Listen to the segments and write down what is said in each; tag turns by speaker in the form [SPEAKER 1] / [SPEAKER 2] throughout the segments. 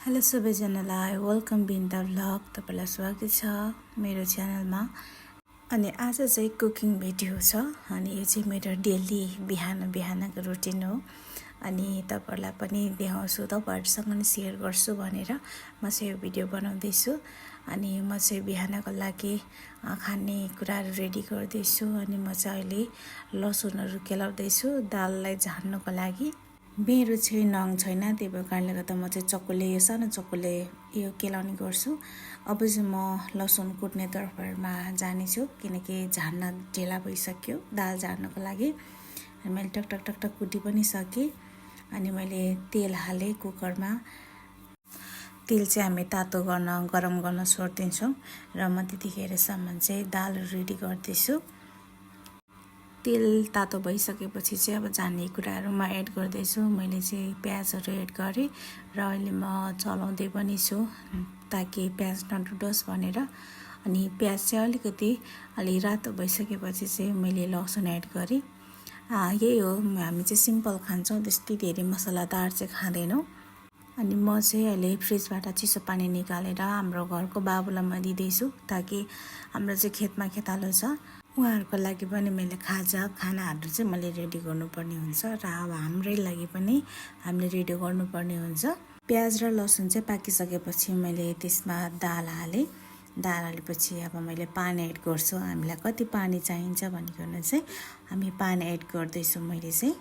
[SPEAKER 1] Hello सबैजनालाई welcome Binda vlog तपाईलाई स्वागत छ मेरो च्यानलमा। अनि आज चाहिँ कुकिङ भिडियो छ अनि यो चाहिँ मेरो डेली बिहानको रुटिन हो। अनि तपाईलाई पनि देखाउँछु, तपाईहरुसँग पनि शेयर गर्छु भनेर म चाहिँ यो भिडियो बनाउँदै छु। अनि म चाहिँ बिहानको लागि खाने कुराहरु रेडी गर्दै छु। अनि म चाहिँ अहिले लसुनहरु केलाउँदै छु दाललाई झान्नको लागि। मेरो चाहिँ नङ छैन, त्यही भएर कारणले गर्दा म चाहिँ चक्कुले सानो चक्कुले यो केलाउने गर्छु। अब चाहिँ म लसुन कुट्ने तर्फमा जाने छु किनकि झान्न ढिला भइसक्यो दाल झार्नको लागि। मैले टक टक टक टक कुटी पनि सके। अनि मैले तेल हाले कुकरमा। तेल चाहिँ हामी तातो गरम गर्न छोड्दिन्छौँ र म त्यतिखेरसम्म चाहिँ दाल रेडी गर्दैछु। तेल तातो भइसकेपछि चाहिँ अब झान्ने कुराहरु म एड गर्दैछु। मैले चाहिँ प्याजहरु एड गरे र अहिले म चलाउँदै पनि छु ताकि प्याज नडुलोस् भनेर। अनि प्याज चाहिँ अलिकति अलि रातो भइसकेपछि चाहिँ मैले लसुन एड गरे। यही हो, हामी चाहिँ सिम्पल खान्छौँ, त्यस्तै धेरै मसलादार चाहिँ खाँदैनौँ। अनि म चाहिँ अहिले फ्रिजबाट चिसो पानी निकालेर हाम्रो घरको बाबुलाई म दिदैछु ताकि हाम्रो चाहिँ खेतमा खेतालो छ, उहाँहरुको लागि पनि मैले खानाहरु चाहिँ मैले रेडी गर्नुपर्ने हुन्छ र अब हाम्रै लागि पनि हामीले रेडी गर्नुपर्ने हुन्छ। प्याज र लसुन चाहिँ पाकिसकेपछि मैले त्यसमा दाल हाले। दाल हालेपछि अब मैले पानी एड गर्छु। हामीलाई कति पानी चाहिन्छ भनिकन चाहिँ हामी पानी एड गर्दैछु। मैले चाहिँ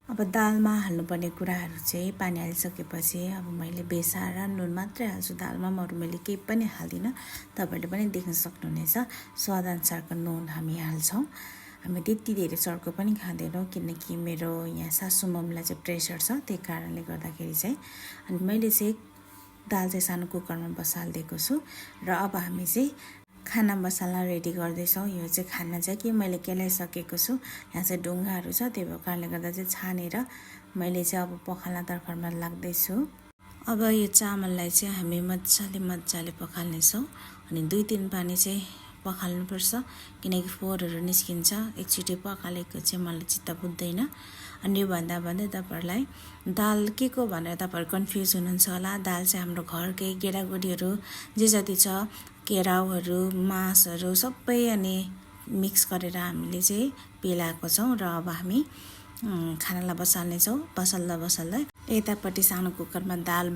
[SPEAKER 1] अब दालमा हाल्नुपर्ने कुराहरु चाहिँ पानी हालिसकेपछि अब मैले बेसा र नुन मात्रै हाल्छु दालमा, अरु मैले केही पनि हाल्दिन। तपाईहरुले पनि देख्न सक्नुहुनेछ स्वादअनुसारको नुन हामी हाल्छौं। हामी त्यति धेरै चर्को पनि खाँदैनौं किनकि मेरो यहाँ सासु मम्मीलाई चाहिँ प्रेसर छ, त्यही कारणले गर्दाखेरि चाहिँ। अनि मैले चाहिँ दाल चाहिँ सानो कुकरमा बसाल्दिएको छु र अब हामी चाहिँ खाना मसला रेडी गर्दैछौं। यो चाहिँ खाना चाहिँ कि मैले केलाइसकेको छु, यहाँ चाहिँ ढुङ्गाहरु छ, त्यही भएर कारणले गर्दा चाहिँ छानेर मैले चाहिँ अब पखाल्न तर्खरमा लाग्दै छु। अब यो चामललाई चाहिँ हामी मज्जाले पखाल्ने छौं। अनि 2-3 पानी चाहिँ पखाल्नु पर्छ किनकि फोहोरहरु निस्किन्छ। एकचोटी पखालेको चाहिँ मलाई चित्त बुझ्दैन। अनि यो भन्दै तपाईहरुलाई दाल के को भनेर तपाईहरु कन्फ्युज हुनुहुन्छ होला। दाल चाहिँ हाम्रो घरकै गेडागुडीहरु जे जति छ, केराउहरु मासहरु सबै अनि मिक्स गरेर हामीले चाहिँ पेलाएको छौं र अब हामी खानालाई बसाल्ने छौं। बसाल्दा यतापट्टि सानो कुकरमा दाल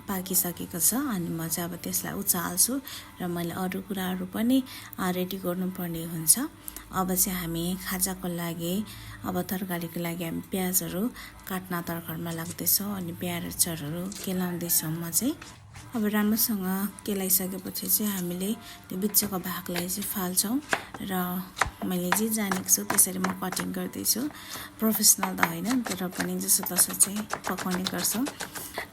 [SPEAKER 1] पाकिसकेको छ अनि म चाहिँ अब त्यसलाई उचाल्छु र मैले अरु कुराहरु पनि रेडी गर्नुपर्ने हुन्छ। अब चाहिँ हामी खाजाको लागि अब तरकारीको लागि हामी प्याजहरु काट्न तर्खरमा लाग्दै छौं अनि प्याजहरु केलाउँदै छौं। म चाहिँ अब राम्रोसँग केलाइसकेपछि चाहिँ हामीले त्यो बिचको भागलाई चाहिँ फाल्छौं र मैले जे जानेको छु त्यसरी म कटिङ गर्दै छु। प्रोफेसनल त हैन तर पनि जसो तसो चाहिँ पकाउने गर्छौं।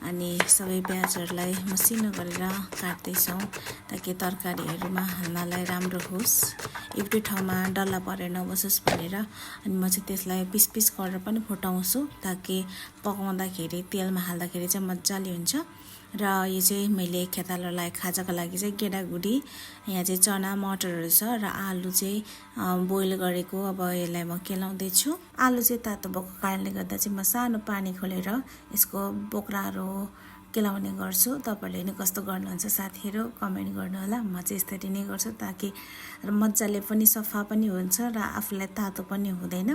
[SPEAKER 1] अनि सबै प्याजहरुलाई मसिनो गरेर काट्दै छौं ताकि तरकारीहरुमा हाल्नलाई राम्रो होस्, एउटै ठाउँमा डल्ला परेर नबसोस् भनेर। अनि म चाहिँ त्यसलाई पिस गरेर पनि फुटाउँछु ताकि पकाउँदाखेरि तेलमा हाल्दाखेरि चाहिँ मज्जाले हुन्छ। र यो चाहिँ मैले खेतालोलाई खाजाको लागि चाहिँ गेडागुडी यहाँ चाहिँ चना मटरहरु छ र आलु चाहिँ बोइल गरेको अब यसलाई म केलाउँदै छु। आलु चाहिँ तातो भएको कारणले गर्दा चाहिँ म सानो पानी खोलेर यसको बोक्राहरु केलाउने गर्छु। तपाईहरुले नि कस्तो गर्नुहुन्छ साथीहरु कमेन्ट गर्नु होला। म चाहिँ यसरी नै गर्छु ताकि मज्जाले पनि सफा पनि हुन्छ र आफुलाई तातो पनि हुँदैन।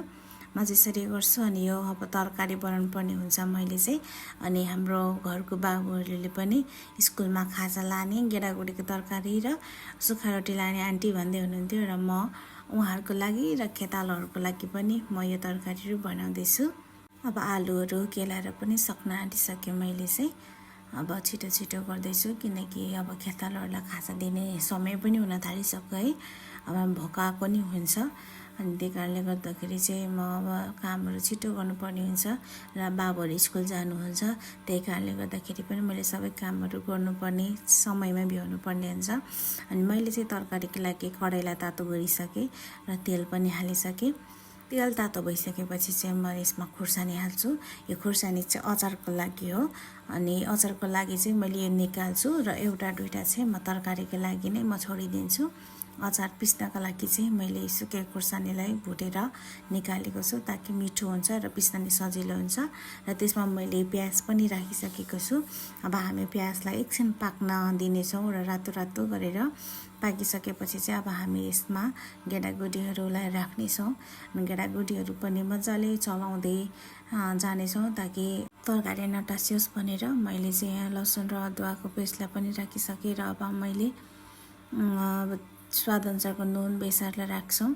[SPEAKER 1] म चाहिँ यसरी गर्छु। अनि यो अब तरकारी बनाउनु पर्ने हुन्छ मैले चाहिँ। अनि हाम्रो घरको बाबुहरुले पनि स्कुलमा खाजा लाने गेडागुडीको तरकारी र सुक्खा रोटी लाने आन्टी भन्दै हुनुहुन्थ्यो र म उहाँहरुको लागि र खेतालोहरुको लागि पनि म यो तरकारीहरु बनाउँदै छु। अब आलुहरु केलाएर पनि सक्न आँटिसके मैले चाहिँ अब छिटो गर्दै छु किनकि अब खेतालोहरुलाई खाजा दिने समय पनि हुन थालिसक्यो है। अब भोका पनि हुन्छ अनि त्यही कारणले गर्दाखेरि चाहिँ म अब कामहरु छिटो गर्नुपर्ने हुन्छ र बाबुहरु स्कुल जानुहुन्छ। त्यही कारणले गर्दाखेरि पनि मैले सबै कामहरु गर्नुपर्ने समयमा भ्याउनु पर्ने हुन्छ। अनि मैले चाहिँ तरकारीको लागि कराईलाई तातो गरिसके र तेल पनि हालिसके। तेल तातो भइसकेपछि चाहिँ म यसमा खुर्सानी हाल्छु। यो खुर्सानी चाहिँ अचारको लागि हो। अनि अचारको लागि चाहिँ मैले यो निकाल्छु र एउटा दुईटा चाहिँ म तरकारीको लागि नै म छोडिदिन्छु। अचार पिस्नका लागि चाहिँ मैले सुकेको खुर्सानीलाई भुटेर निकालेको छु ताकि मिठो हुन्छ र पिस्न नि सजिलो हुन्छ। र त्यसमा मैले प्याज पनि राखिसकेको छु। अब हामी प्याजलाई एकछिन पाक्न दिनेछौँ र रातो रातो गरेर पाकिसकेपछि चाहिँ अब हामी यसमा गेडागुडीहरूलाई राख्नेछौँ। गेडागुडीहरू पनि मजाले चलाउँदै जानेछौँ ताकि तरकारी नटासियोस् भनेर मैले चाहिँ यहाँ लसुन र अदुवाको पेस्टलाई पनि राखिसकेँ। र अब मैले स्वादअनुसारको नुन बेसारलाई राख्छौँ।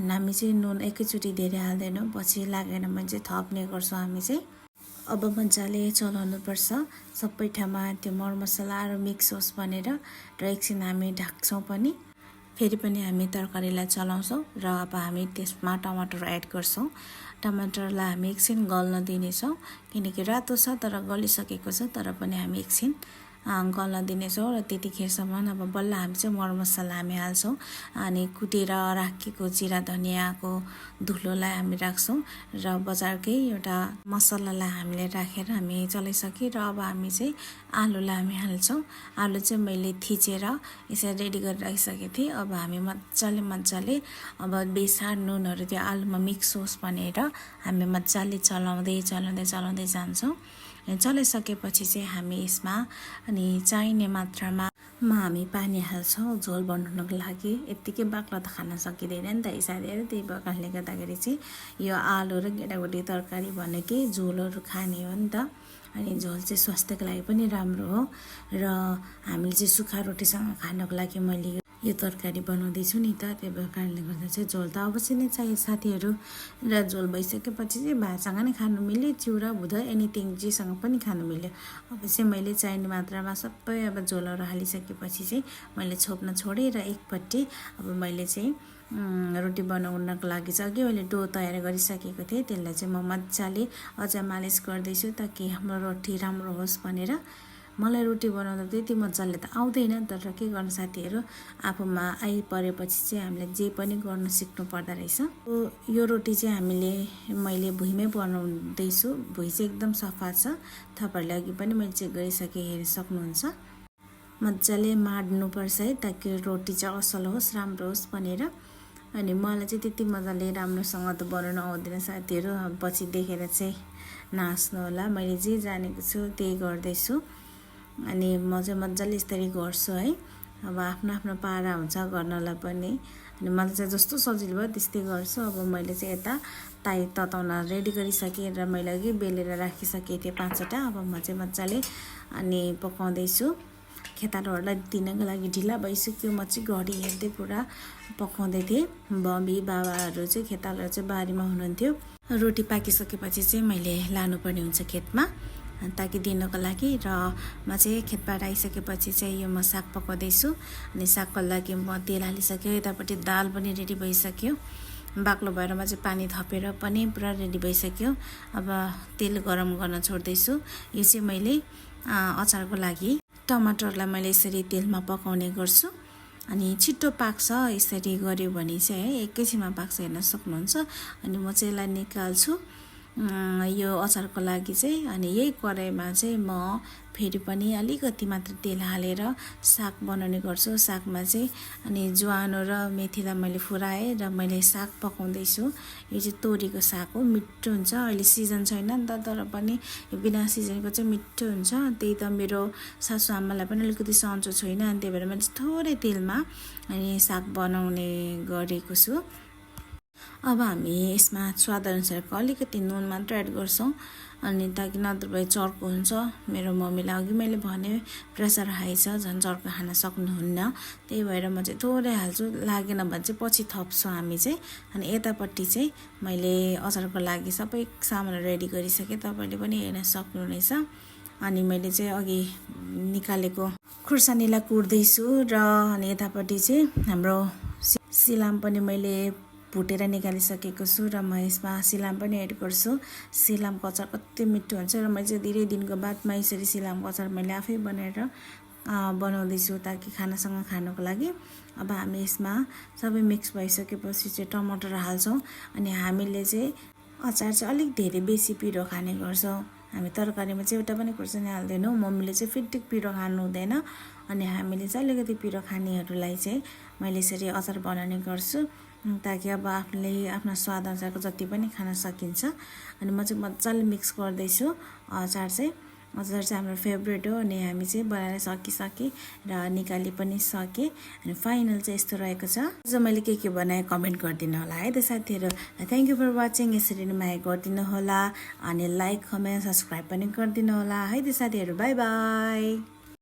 [SPEAKER 1] हामी चाहिँ नुन एकैचोटि धेरै हाल्दैनौँ, पछि लागेन भने चाहिँ थप्ने गर्छौँ हामी चाहिँ। अब मजाले चलाउनु पर्छ सबै ठाउँमा त्यो मरमसला र मिक्स होस् भनेर र एकछिन हामी ढाक्छौँ पनि। फेरि पनि हामी तरकारीलाई चलाउँछौँ र अब हामी त्यसमा टमाटर एड गर्छौँ। टमाटरलाई हामी एकछिन गल्न दिनेछौँ किनकि रातो छ तर गलिसकेको छ, तर पनि हामी एकछिन गल्न दिनेछौँ र त्यतिखेरसम्म अब बल्ल हामी चाहिँ मरमसला हामी हाल्छौँ। अनि कुटेर राखेको जिरा धनियाँको धुलोलाई हामी राख्छौँ र बजारकै एउटा मसलालाई हामीले राखेर हामी चलाइसक्यौँ। र अब हामी चाहिँ आलुलाई हामी हाल्छौँ। आलु चाहिँ मैले थिचेर यसरी रेडी गरेर राखिसकेको थिएँ। अब हामी मजाले अब बेसार नुनहरू त्यो आलुमा मिक्स होस् भनेर हामी मजाले चलाउँदै जान्छौँ। चलाइसकेपछि चाहिँ हामी यसमा अनि चाहिने मात्रामा हामी पानी हाल्छौँ झोल बनाउनको लागि। यत्तिकै बाक्लो त खान सकिँदैन नि त यसरी, त्यही कारणले गर्दाखेरि चाहिँ यो आलु र गेडागुडी तरकारी भनेकै झोलहरू खाने हो नि त। अनि झोल चाहिँ स्वास्थ्यको लागि पनि राम्रो हो र हामीले चाहिँ सुक्खा रोटीसँग खानको लागि मैले यो तरकारी बनाउँदैछु नि त। त्यही भएर कारणले गर्दा चाहिँ झोल त अवश्य नै चाहियो साथीहरू। र झोल भइसकेपछि चाहिँ भातसँग नै खानु मिल्यो, चिउरा भुँदा एनिथिङ जेसँग पनि खानु मिल्यो। अब चाहिँ मैले चाहिने मात्रामा सबै अब झोलहरू हालिसकेपछि चाहिँ मैले छोप्न छोडेँ र एकपट्टि अब मैले चाहिँ रोटी बनाउनको लागि चाहिँ अघि मैले डो तयार गरिसकेको थिएँ, त्यसलाई चाहिँ म मजाले अझ मालिस गर्दैछु ताकि हाम्रो रोटी राम्रो होस् भनेर। मलाई रोटी बनाउँदा त्यति मजाले त आउँदैन, तर के गर्नु साथीहरू, आफूमा आइपरेपछि चाहिँ हामीले जे पनि गर्न सिक्नु पर्दो रहेछ। यो रोटी चाहिँ मैले भुइँमै बनाउँदैछु। भुइँ चाहिँ एकदम सफा छ, तपाईँहरूले अघि पनि मैले चेक गरिसकेँ, हेर्न सक्नुहुन्छ। मजाले माड्नुपर्छ है ताकि रोटी चाहिँ असल होस्, राम्रो होस् भनेर। अनि मलाई चाहिँ त्यति मजाले राम्रोसँग त बनाउनु आउँदैन साथीहरू, पछि देखेर चाहिँ नाच्नु होला। मैले जे जानेको छु त्यही गर्दैछु। अनि म चाहिँ मजाले यसरी गर्छु है। अब आफ्नो आफ्नो पारा हुन्छ गर्नलाई पनि, अनि मलाई चाहिँ जस्तो सजिलो भयो त्यस्तै गर्छु। अब मैले चाहिँ यता तताउन रेडी गरिसकेँ र मैले अघि बेलेर राखिसकेको थिएँ 5वटा। अब म चाहिँ मजाले अनि पकाउँदैछु। खेतालाहरूलाई दिनको लागि ढिला भइसक्यो, म चाहिँ घडी हेर्दै पुरा पकाउँदै थिएँ। मम्मी बाबाहरू चाहिँ खेतालाहरू चाहिँ बारीमा हुनुहुन्थ्यो। रोटी पाकिसकेपछि चाहिँ मैले लानुपर्ने हुन्छ खेतमा ताकि दिनको लागि। र म चाहिँ खेतबाट आइसकेपछि चाहिँ यो म साग पकाउँदैछु। अनि सागको लागि म तेल हालिसक्यो, यतापट्टि दाल पनि रेडी भइसक्यो। बाक्लो भएर म चाहिँ पानी थपेर पनि पुरा रेडी भइसक्यो। अब तेल गरम गर्न छोड्दैछु। यो चाहिँ मैले अचारको लागि टमाटरलाई मैले यसरी तेलमा पकाउने गर्छु। अनि छिट्टो पाक्छ यसरी गऱ्यो भने चाहिँ है, एकैछिनमा पाक्छ, हेर्न सक्नुहुन्छ। अनि म चाहिँ यसलाई निकाल्छु यो अचारको लागि चाहिँ। अनि यही कराईमा चाहिँ म फेरि पनि अलिकति मात्र तेल हालेर साग बनाउने गर्छु। सागमा चाहिँ अनि ज्वानो र मेथीलाई मैले फुराएँ र मैले साग पकाउँदैछु। यो चाहिँ तोरीको साग हो, मिठो हुन्छ। अहिले सिजन छैन नि त, तर पनि यो बिना सिजनको चाहिँ मिठो हुन्छ। त्यही त मेरो सासु आमालाई पनि अलिकति सन्चो छैन, अनि त्यही भएर मैले थोरै तेलमा अनि साग बनाउने गरेको छु। अब हामी यसमा स्वादअनुसारको अलिकति नुन मात्र एड गर्छौँ, अनि ताकि नत्र भए चर्को हुन्छ। मेरो मम्मीलाई अघि मैले भने प्रेसर हाई छ, झन् चर्को खान सक्नुहुन्न, त्यही भएर म चाहिँ थोरै हाल्छु। लागेन भने चाहिँ पछि थप्छु हामी चाहिँ। अनि यतापट्टि चाहिँ मैले अचारको लागि सबै सामान रेडी गरिसकेँ, तपाईँले पनि हेर्न सक्नुहुनेछ। अनि मैले चाहिँ अघि निकालेको खुर्सानीलाई कुट्दैछु र अनि यतापट्टि चाहिँ हाम्रो सिलाम पनि मैले भुटेर निकालिसकेको छु र म यसमा सिलाम पनि एड गर्छु। सिलामको अचार कति मिठो हुन्छ र मैले चाहिँ धेरै दिनको बादमा यसरी सिलामको अचार मैले आफै बनाएर बनाउँदैछु ताकि खानासँग खानको लागि। अब हामी यसमा सबै मिक्स भइसकेपछि चाहिँ टमाटर हाल्छौँ। अनि हामीले चाहिँ अचार चाहिँ अलिक धेरै बेसी पिरो खाने गर्छौँ। हामी तरकारीमा चाहिँ एउटा पनि खुर्सानी हाल्दैनौँ। मम्मीले चाहिँ फिटिक पिरो खानु हुँदैन अनि हामीले चाहिँ अलिकति पिरो खानेहरूलाई चाहिँ मैले यसरी अचार बनाउने गर्छु ताकि अब आफूले आफ्नो स्वाद अनुसारको जति पनि खान सकिन्छ। अनि म चाहिँ मजाले मिक्स गर्दैछु। अचार चाहिँ हाम्रो फेभरेट हो अनि हामी चाहिँ बनाएर सकिसकेँ र निकाली पनि सकेँ। अनि फाइनल चाहिँ यस्तो रहेको छ। जो मैले के बनाएँ कमेन्ट गरिदिनु होला है त साथीहरू। Thank you for watching. यसरी नै माया गरिदिनु होला अनि लाइक कमेन्ट सब्सक्राइब पनि गरिदिनु होला है त साथीहरू। By by.